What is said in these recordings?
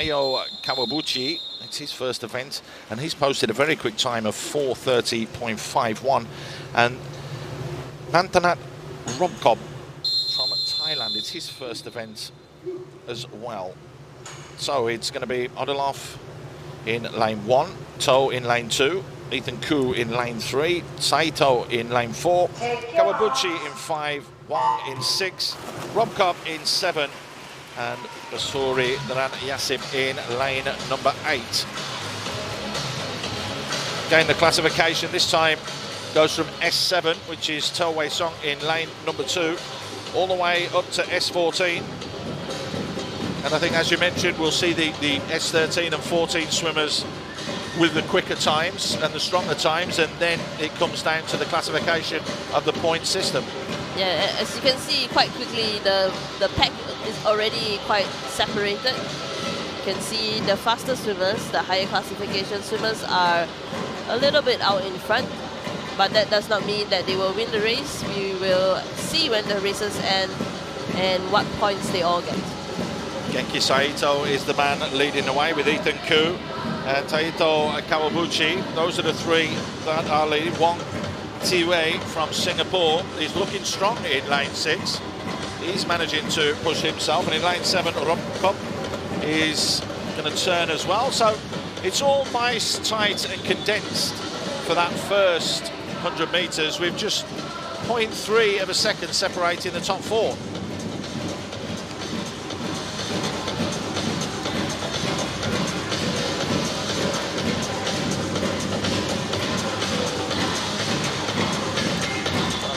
Taiyo Kawabuchi. It's his first event, and he's posted a very quick time of 4:30.51. And Nantanat Romkop from Thailand, it's his first event as well. So it's going to be Odilov in lane 1, Toh in lane 2, Ethan Koo in lane 3, Saito in lane 4, Kawabuchi in 5, Wong in 6, Romkop in 7, and Basuri Dharan Yasim in lane number 8. Again, the classification this time goes from S7, which is Toh Wei Soong in lane number 2, all the way up to S14. And I think, as you mentioned, we'll see the S13 and 14 swimmers with the quicker times and the stronger times, and then it comes down to the classification of the point system. Yeah, as you can see quite quickly, the pack is already quite separated. You can see the faster swimmers, the higher classification swimmers, are a little bit out in front, but that does not mean that they will win the race. We will see when the races end and what points they all get. Genki Saito is the man leading the way with Ethan Koo and Taito Kawabuchi. Those are the three that are leading. Wong Zhi Wei from Singapore is looking strong in lane 6. He's managing to push himself, and in lane 7, Romkop is going to turn as well. So it's all nice, tight and condensed for that first 100 metres, with just 0.3 of a second separating the top 4.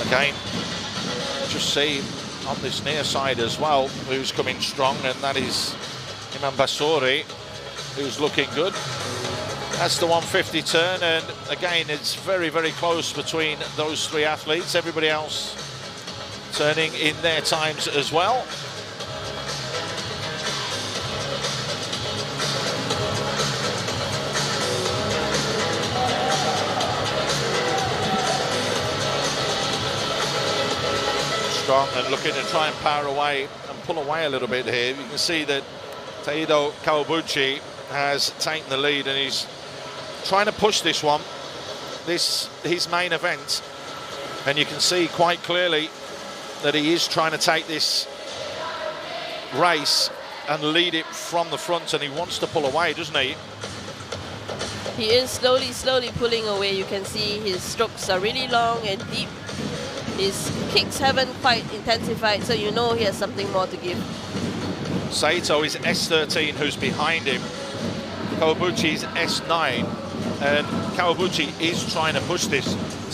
Again, just see on this near side as well who's coming strong, and that is Imam Basuri, who's looking good. That's the 150 turn, and again it's very, very close between those 3 athletes. Everybody else turning in their times as well. Strong and looking to try and power away and pull away a little bit here. You can see that Taito Kawabuchi has taken the lead, and he's trying to push this one, his main event, and you can see quite clearly that he is trying to take this race and lead it from the front, and he wants to pull away, doesn't he? He is slowly pulling away. You can see his strokes are really long and deep. His kicks haven't quite intensified, so you know he has something more to give. Saito is S13, who's behind him. Kawabuchi is S9, and Kawabuchi is trying to push this.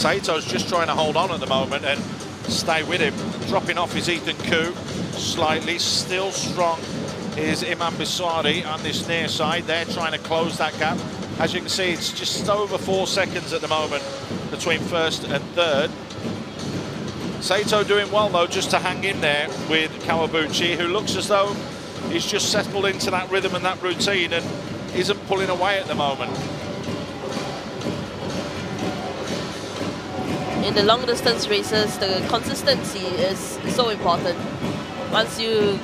Saito's just trying to hold on at the moment and stay with him. Dropping off is Ethan Koo slightly. Still strong is Imam Basuri on this near side. They're trying to close that gap. As you can see, it's just over 4 seconds at the moment between first and third. Saito doing well though, just to hang in there with Kawabuchi, who looks as though he's just settled into that rhythm and that routine and isn't pulling away at the moment. In the long distance races, the consistency is so important. Once you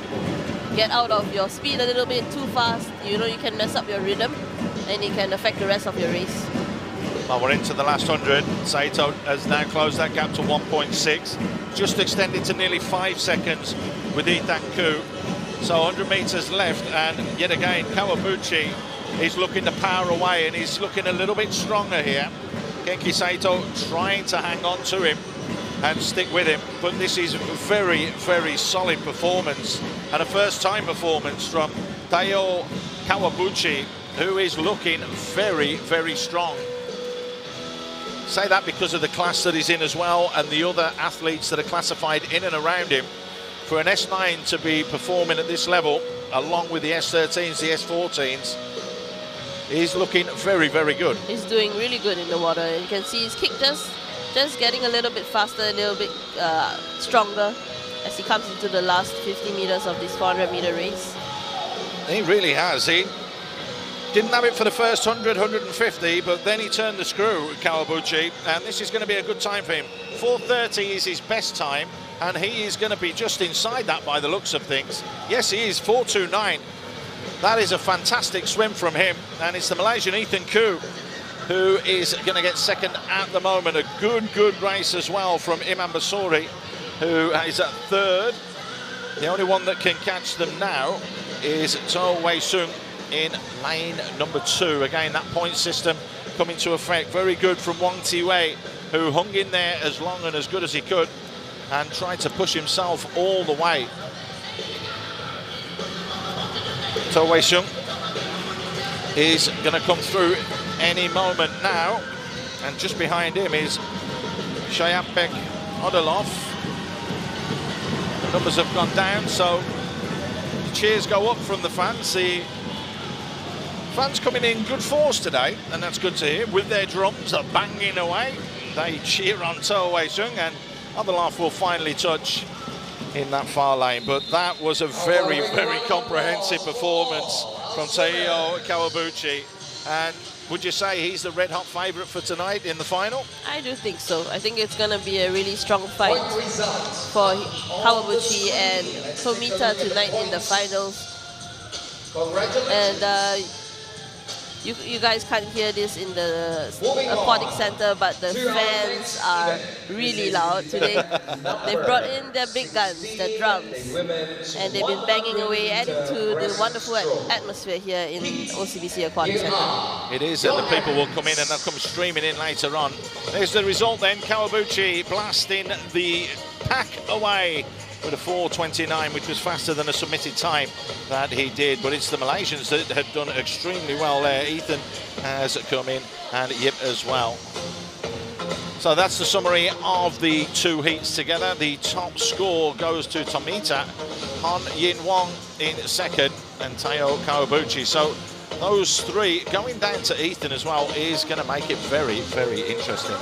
get out of your speed a little bit too fast, you know you can mess up your rhythm and it can affect the rest of your race. Well, we're into the last 100. Saito has now closed that gap to 1.6. Just extended to nearly 5 seconds with Ethan Koo. So 100 metres left, and yet again, Kawabuchi is looking to power away, and he's looking a little bit stronger here. Genki Saito trying to hang on to him and stick with him, but this is a very, very solid performance, and a first-time performance from Taiyo Kawabuchi, who is looking very, very strong. Say that because of the class that he's in as well, and the other athletes that are classified in and around him. For an S9 to be performing at this level, along with the S13s, the S14s, he's looking very, very good. He's doing really good in the water. You can see his kick just getting a little bit faster, a little bit stronger as he comes into the last 50 meters of this 400-meter race. He really has. He didn't have it for the first 100, 150, but then he turned the screw, Kawabuchi, and this is going to be a good time for him. 4:30 is his best time, and he is going to be just inside that by the looks of things. Yes, he is, 4:29. That is a fantastic swim from him, and it's the Malaysian Ethan Koo who is going to get second at the moment. A good race as well from Imam Basori, who is at third. The only one that can catch them now is Toh Wei Soong in lane number 2. Again, that point system coming to effect. Very good from Wong Zhi Wei, who hung in there as long and as good as he could and tried to push himself all the way. Toh Wei Soong is going to come through any moment now, and just behind him is Shayapek Odilov. The numbers have gone down, so the cheers go up from the fans. The fans coming in good force today, and that's good to hear. With their drums are banging away, they cheer on Toh Wei Soong, and Odilov will finally touch in that far lane. But that was a very comprehensive performance from Taiyo Kawabuchi. And would you say he's the red-hot favourite for tonight in the final? I do think so. I think it's going to be a really strong fight for Kawabuchi and Tomita tonight in the finals. And you guys can't hear this in the aquatic center, but the fans are really loud today. They brought in their big guns, their drums, and they've been banging away, adding to the wonderful atmosphere here in OCBC Aquatic Center. It is, and the people will come in and they'll come streaming in later on. There's the result then. Kawabuchi blasting the pack away with a 4:29, which was faster than a submitted time that he did. But it's the Malaysians that have done extremely well there. Ethan has come in, and Yip as well. So that's the summary of the 2 heats together. The top score goes to Tomita, Hon Yin Wong in second, and Taiyo Kawabuchi. So those 3 going down to Ethan as well is going to make it very interesting.